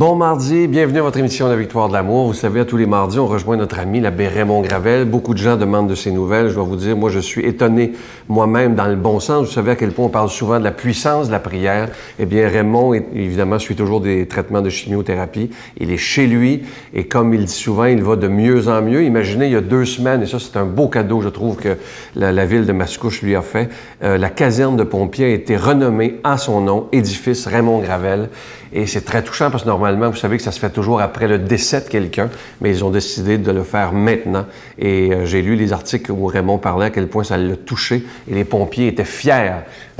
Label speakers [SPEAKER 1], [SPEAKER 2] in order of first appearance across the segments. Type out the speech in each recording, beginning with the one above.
[SPEAKER 1] Bon mardi, bienvenue à votre émission La Victoire de l'amour. Vous savez, à tous les mardis, on rejoint notre ami l'abbé Raymond Gravel. Beaucoup de gens demandent de ses nouvelles. Je dois vous dire, moi, je suis étonné moi-même dans le bon sens. Vous savez à quel point on parle souvent de la puissance de la prière. Eh bien, Raymond, évidemment, suit toujours des traitements de chimiothérapie. Il est chez lui et comme il dit souvent, il va de mieux en mieux. Imaginez, il y a 2 semaines, et ça, c'est un beau cadeau, je trouve, que la ville de Mascouche lui a fait. La caserne de pompiers a été renommée à son nom, édifice Raymond Gravel. Et c'est très touchant parce que normalement, vous savez que ça se fait toujours après le décès de quelqu'un, mais ils ont décidé de le faire maintenant. Et j'ai lu les articles où Raymond parlait à quel point ça l'a touché et les pompiers étaient fiers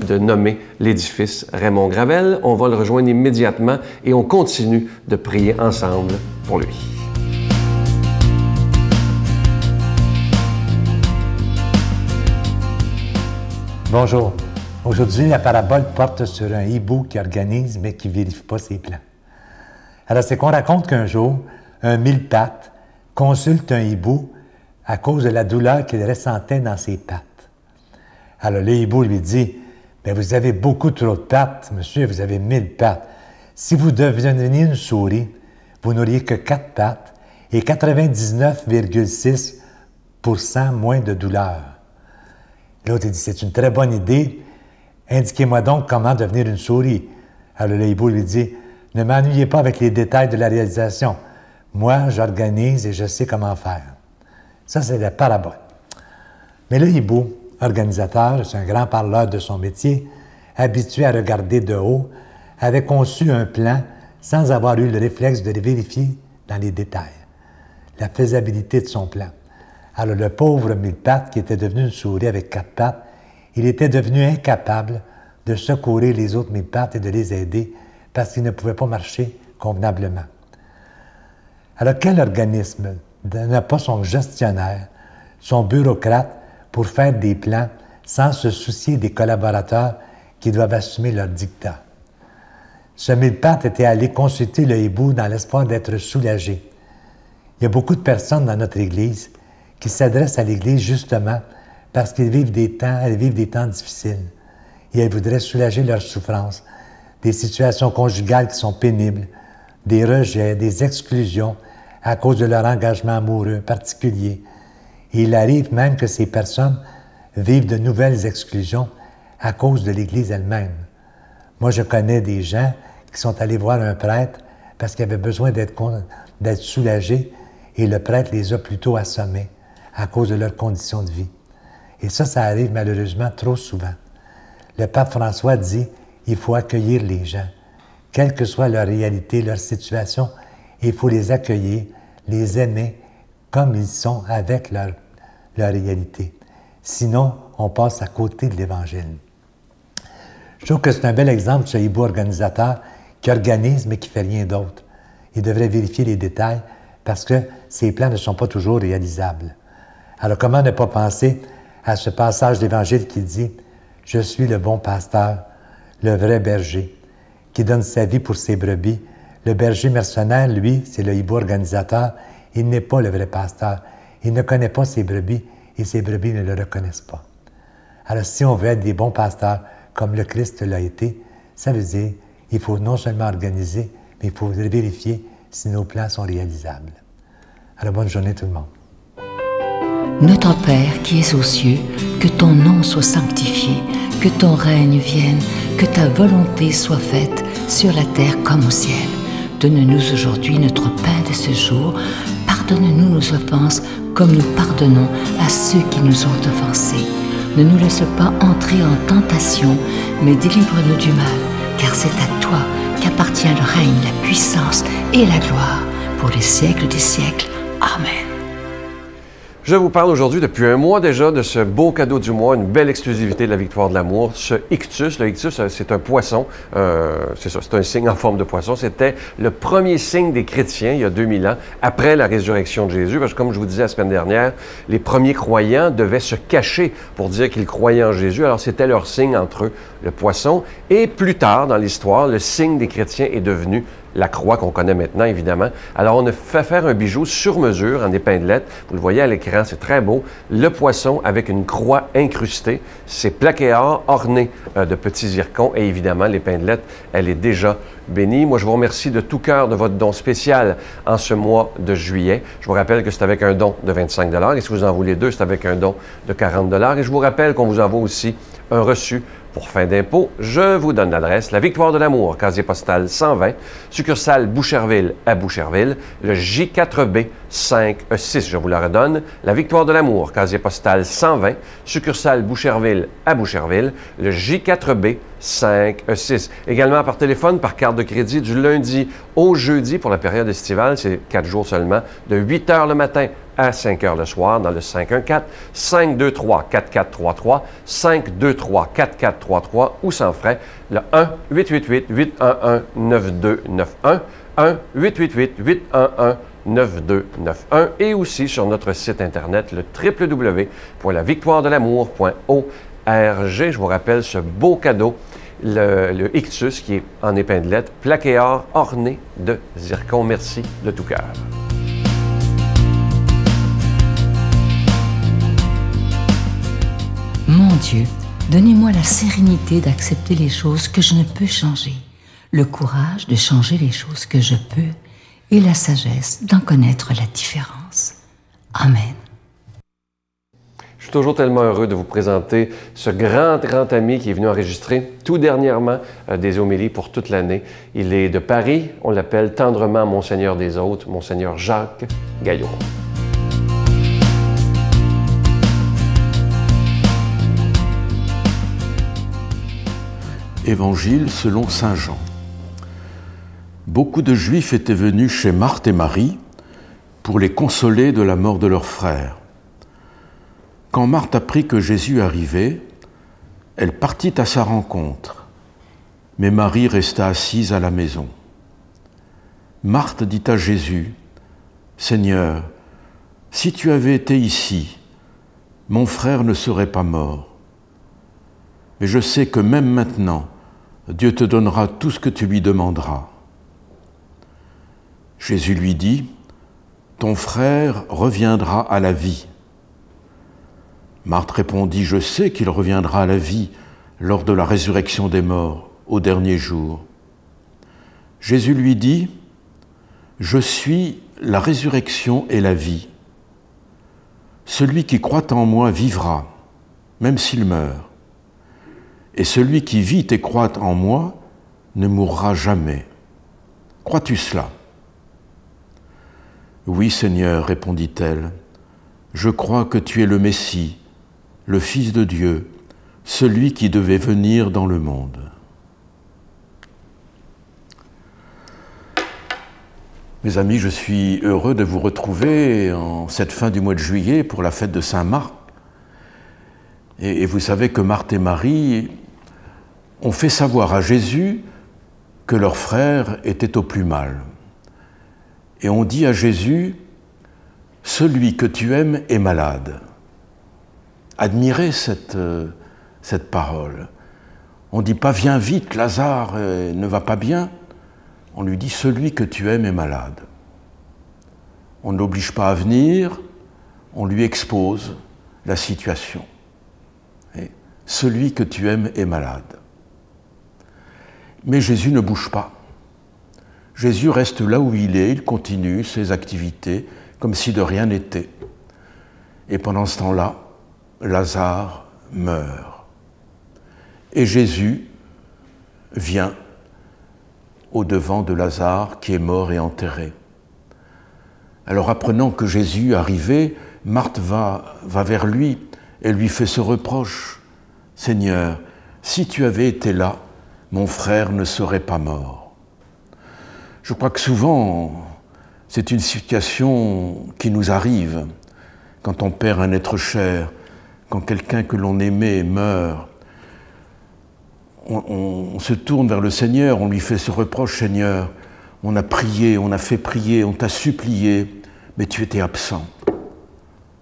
[SPEAKER 1] de nommer l'édifice Raymond Gravel. On va le rejoindre immédiatement et on continue de prier ensemble pour lui.
[SPEAKER 2] Bonjour. Aujourd'hui, la parabole porte sur un hibou qui organise mais qui ne vérifie pas ses plans. Alors, c'est qu'on raconte qu'un jour, un mille-pattes consulte un hibou à cause de la douleur qu'il ressentait dans ses pattes. Alors, le hibou lui dit, « Bien, vous avez beaucoup trop de pattes, monsieur, vous avez 1000 pattes. Si vous deveniez une souris, vous n'auriez que 4 pattes et 99,6% moins de douleur. » L'autre dit, « C'est une très bonne idée. Indiquez-moi donc comment devenir une souris. » Alors le hibou lui dit, « Ne m'ennuyez pas avec les détails de la réalisation. Moi, j'organise et je sais comment faire. » Ça, c'est la parabole. Mais le hibou, organisateur, c'est un grand parleur de son métier, habitué à regarder de haut, avait conçu un plan sans avoir eu le réflexe de le vérifier dans les détails, la faisabilité de son plan. Alors le pauvre mille-pattes, qui était devenu une souris avec 4 pattes, il était devenu incapable de secourir les autres mille-pattes et de les aider parce qu'il ne pouvait pas marcher convenablement. Alors quel organisme n'a pas son gestionnaire, son bureaucrate pour faire des plans sans se soucier des collaborateurs qui doivent assumer leurs dictats? Ce mille-pattes était allé consulter le hibou dans l'espoir d'être soulagé. Il y a beaucoup de personnes dans notre Église qui s'adressent à l'Église justement parce qu'elles vivent des temps difficiles et elles voudraient soulager leurs souffrances, des situations conjugales qui sont pénibles, des rejets, des exclusions à cause de leur engagement amoureux particulier. Et il arrive même que ces personnes vivent de nouvelles exclusions à cause de l'Église elle-même. Moi, je connais des gens qui sont allés voir un prêtre parce qu'ils avaient besoin d'être soulagés et le prêtre les a plutôt assommés à cause de leurs conditions de vie. Et ça arrive malheureusement trop souvent. Le pape François dit, il faut accueillir les gens. Quelle que soit leur réalité, leur situation, il faut les accueillir, les aimer comme ils sont avec leur réalité. Sinon, on passe à côté de l'Évangile. Je trouve que c'est un bel exemple, ce hibou organisateur qui organise mais qui ne fait rien d'autre. Il devrait vérifier les détails parce que ses plans ne sont pas toujours réalisables. Alors, comment ne pas penser à ce passage d'Évangile qui dit « Je suis le bon pasteur, le vrai berger, qui donne sa vie pour ses brebis. Le berger mercenaire, lui, c'est le hibou organisateur, il n'est pas le vrai pasteur. Il ne connaît pas ses brebis et ses brebis ne le reconnaissent pas. » Alors, si on veut être des bons pasteurs, comme le Christ l'a été, ça veut dire qu'il faut non seulement organiser, mais il faut vérifier si nos plans sont réalisables. Alors, bonne journée tout le monde.
[SPEAKER 3] Notre Père qui es aux cieux, que ton nom soit sanctifié, que ton règne vienne, que ta volonté soit faite sur la terre comme au ciel. Donne-nous aujourd'hui notre pain de ce jour. Pardonne-nous nos offenses comme nous pardonnons à ceux qui nous ont offensés. Ne nous laisse pas entrer en tentation, mais délivre-nous du mal, car c'est à toi qu'appartient le règne, la puissance et la gloire pour les siècles des siècles. Amen.
[SPEAKER 1] Je vous parle aujourd'hui depuis un mois déjà de ce beau cadeau du mois, une belle exclusivité de la Victoire de l'amour, ce ictus. Le ictus, c'est un poisson, c'est ça, c'est un signe en forme de poisson. C'était le premier signe des chrétiens il y a 2000 ans, après la résurrection de Jésus, parce que comme je vous disais la semaine dernière, les premiers croyants devaient se cacher pour dire qu'ils croyaient en Jésus, alors c'était leur signe entre eux, le poisson. Et plus tard dans l'histoire, le signe des chrétiens est devenu la croix qu'on connaît maintenant, évidemment. Alors, on a fait faire un bijou sur mesure en épinglette. Vous le voyez à l'écran, c'est très beau. Le poisson avec une croix incrustée. C'est plaqué or, orné de petits zircons. Et évidemment, l'épinglette, elle est déjà bénie. Moi, je vous remercie de tout cœur de votre don spécial en ce mois de juillet. Je vous rappelle que c'est avec un don de 25 $. Et si vous en voulez deux, c'est avec un don de 40 $. Et je vous rappelle qu'on vous envoie aussi un reçu pour fin d'impôt. Je vous donne l'adresse. La Victoire de l'Amour, casier postal 120, succursale Boucherville à Boucherville, le J4B 5E6. Je vous la redonne. La Victoire de l'Amour, casier postal 120, succursale Boucherville à Boucherville, le J4B 5E6. Également par téléphone, par carte de crédit du lundi au jeudi pour la période estivale. C'est 4 jours seulement, de 8 h le matin à 5 h le soir dans le 514-523-4433, 523-4433 ou sans frais, le 1-888-811-9291, 1-888-811-9291 et aussi sur notre site Internet, le www.lavictoiredelamour.org. Je vous rappelle ce beau cadeau, le Ictus qui est en épinglette, plaqué or, orné de zircon. Merci de tout cœur.
[SPEAKER 3] Mon Dieu, donnez-moi la sérénité d'accepter les choses que je ne peux changer, le courage de changer les choses que je peux et la sagesse d'en connaître la différence. Amen.
[SPEAKER 1] Je suis toujours tellement heureux de vous présenter ce grand ami qui est venu enregistrer tout dernièrement des homélies pour toute l'année. Il est de Paris, on l'appelle tendrement Monseigneur des Hôtes, Monseigneur Jacques Gaillot.
[SPEAKER 4] Évangile selon saint Jean. Beaucoup de Juifs étaient venus chez Marthe et Marie pour les consoler de la mort de leur frère. Quand Marthe apprit que Jésus arrivait, elle partit à sa rencontre, mais Marie resta assise à la maison. Marthe dit à Jésus, « Seigneur, si tu avais été ici, mon frère ne serait pas mort. Mais je sais que même maintenant, Dieu te donnera tout ce que tu lui demanderas. » Jésus lui dit, « Ton frère reviendra à la vie. » Marthe répondit, « Je sais qu'il reviendra à la vie lors de la résurrection des morts, au dernier jour. » Jésus lui dit, « Je suis la résurrection et la vie. Celui qui croit en moi vivra, même s'il meurt. Et celui qui vit et croit en moi ne mourra jamais. Crois-tu cela ? » « Oui, Seigneur, répondit-elle, je crois que tu es le Messie, le Fils de Dieu, celui qui devait venir dans le monde. » Mes amis, je suis heureux de vous retrouver en cette fin du mois de juillet pour la fête de Saint-Marc. Et vous savez que Marthe et Marie ont fait savoir à Jésus que leur frère était au plus mal. Et on dit à Jésus, « Celui que tu aimes est malade. » Admirez cette parole. On ne dit pas « Viens vite, Lazare ne va pas bien ». On lui dit « Celui que tu aimes est malade ». On ne l'oblige pas à venir, on lui expose la situation. Et celui que tu aimes est malade. Mais Jésus ne bouge pas. Jésus reste là où il est, il continue ses activités comme si de rien n'était. Et pendant ce temps-là, Lazare meurt. Et Jésus vient au-devant de Lazare qui est mort et enterré. Alors apprenant que Jésus arrivait, Marthe va vers lui et lui fait ce reproche. « Seigneur, si tu avais été là, mon frère ne serait pas mort. » Je crois que souvent, c'est une situation qui nous arrive quand on perd un être cher, quand quelqu'un que l'on aimait meurt. On se tourne vers le Seigneur, on lui fait ce reproche, « Seigneur, on a prié, on a fait prier, on t'a supplié, mais tu étais absent.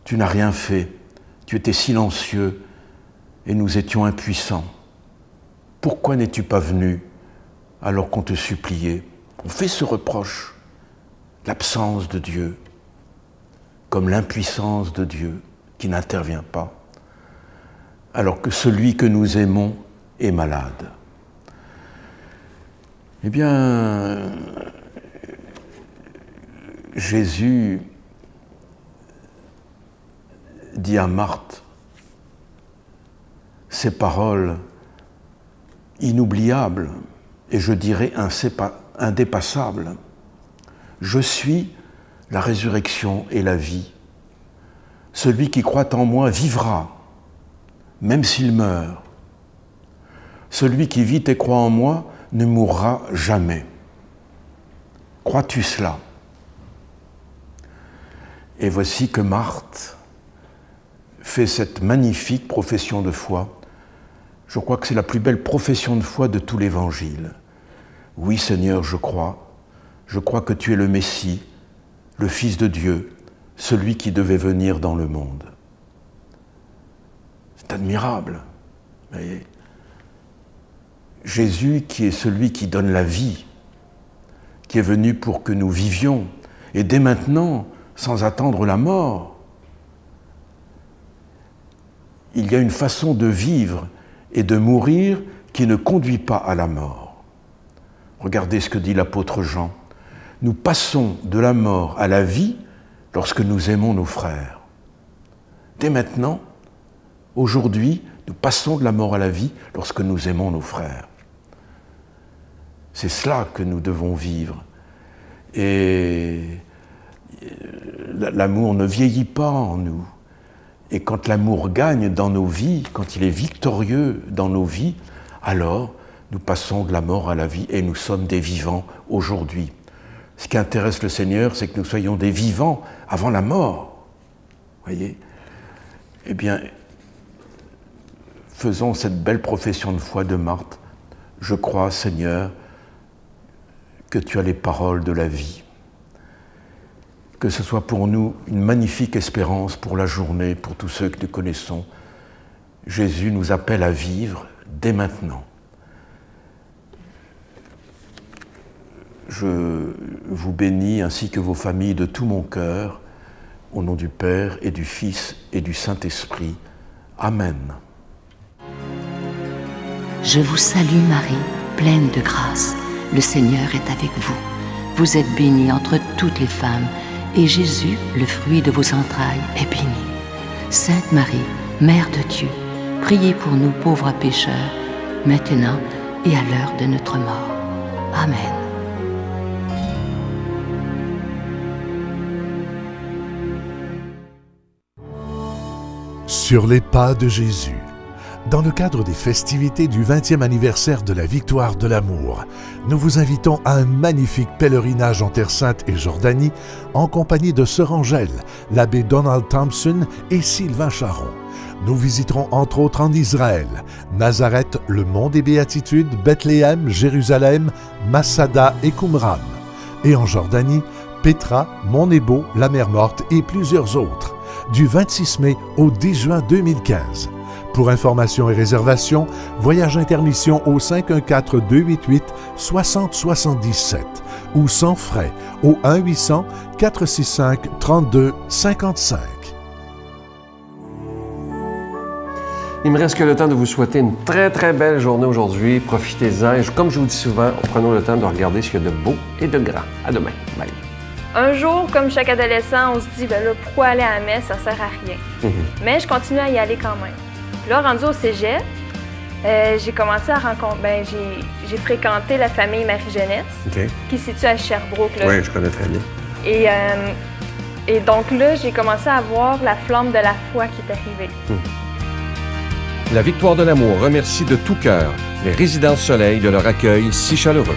[SPEAKER 4] Tu n'as rien fait, tu étais silencieux et nous étions impuissants. Pourquoi n'es-tu pas venu alors qu'on te suppliait ? On fait ce reproche, l'absence de Dieu, comme l'impuissance de Dieu qui n'intervient pas, alors que celui que nous aimons est malade. Eh bien, Jésus dit à Marthe ces paroles inoubliables et je dirais indépassables. Je suis la résurrection et la vie. Celui qui croit en moi vivra, même s'il meurt. Celui qui vit et croit en moi ne mourra jamais. Crois-tu cela? Et voici que Marthe fait cette magnifique profession de foi. Je crois que c'est la plus belle profession de foi de tout l'Évangile. Oui, Seigneur, je crois que tu es le Messie, le Fils de Dieu, celui qui devait venir dans le monde. C'est admirable. Vous voyez, Jésus qui est celui qui donne la vie, qui est venu pour que nous vivions, et dès maintenant, sans attendre la mort. Il y a une façon de vivre et de mourir qui ne conduit pas à la mort. Regardez ce que dit l'apôtre Jean. Nous passons de la mort à la vie lorsque nous aimons nos frères. Dès maintenant, aujourd'hui, nous passons de la mort à la vie lorsque nous aimons nos frères. C'est cela que nous devons vivre. Et l'amour ne vieillit pas en nous. Et quand l'amour gagne dans nos vies, quand il est victorieux dans nos vies, alors nous passons de la mort à la vie et nous sommes des vivants aujourd'hui. Ce qui intéresse le Seigneur, c'est que nous soyons des vivants avant la mort. Voyez ? Eh bien, faisons cette belle profession de foi de Marthe. Je crois, Seigneur, que tu as les paroles de la vie. Que ce soit pour nous une magnifique espérance pour la journée, pour tous ceux que nous connaissons. Jésus nous appelle à vivre dès maintenant. Je vous bénis ainsi que vos familles de tout mon cœur, au nom du Père et du Fils et du Saint-Esprit. Amen.
[SPEAKER 3] Je vous salue Marie, pleine de grâce. Le Seigneur est avec vous. Vous êtes bénie entre toutes les femmes, et Jésus, le fruit de vos entrailles, est béni. Sainte Marie, Mère de Dieu, priez pour nous pauvres pécheurs, maintenant et à l'heure de notre mort. Amen.
[SPEAKER 5] Sur les pas de Jésus. Dans le cadre des festivités du 20e anniversaire de la victoire de l'amour, nous vous invitons à un magnifique pèlerinage en Terre Sainte et Jordanie en compagnie de Sœur Angèle, l'abbé Donald Thompson et Sylvain Charon. Nous visiterons entre autres en Israël, Nazareth, le Mont des Béatitudes, Bethléem, Jérusalem, Masada et Qumran. Et en Jordanie, Pétra, Mont Nebo, la Mer Morte et plusieurs autres, du 26 mai au 10 juin 2015. Pour informations et réservations, Voyage Intermission au 514-288-6077 ou sans frais au 1-800-465-3255.
[SPEAKER 1] Il me reste que le temps de vous souhaiter une très, très belle journée aujourd'hui. Profitez-en. Et comme je vous dis souvent, prenons le temps de regarder ce qu'il y a de beau et de grand. À demain. Bye.
[SPEAKER 6] Un jour, comme chaque adolescent, on se dit, ben là, pourquoi aller à la messe, ça sert à rien. Mais je continue à y aller quand même. Puis là, rendu au cégep, j'ai commencé à rencontrer, j'ai fréquenté la famille Marie-Jeunesse, qui se situe à Sherbrooke. Là.
[SPEAKER 1] Oui, je connais très bien.
[SPEAKER 6] Et donc là, j'ai commencé à voir la flamme de la foi qui est arrivée.
[SPEAKER 1] La Victoire de l'amour remercie de tout cœur les Résidences Soleil de leur accueil si chaleureux.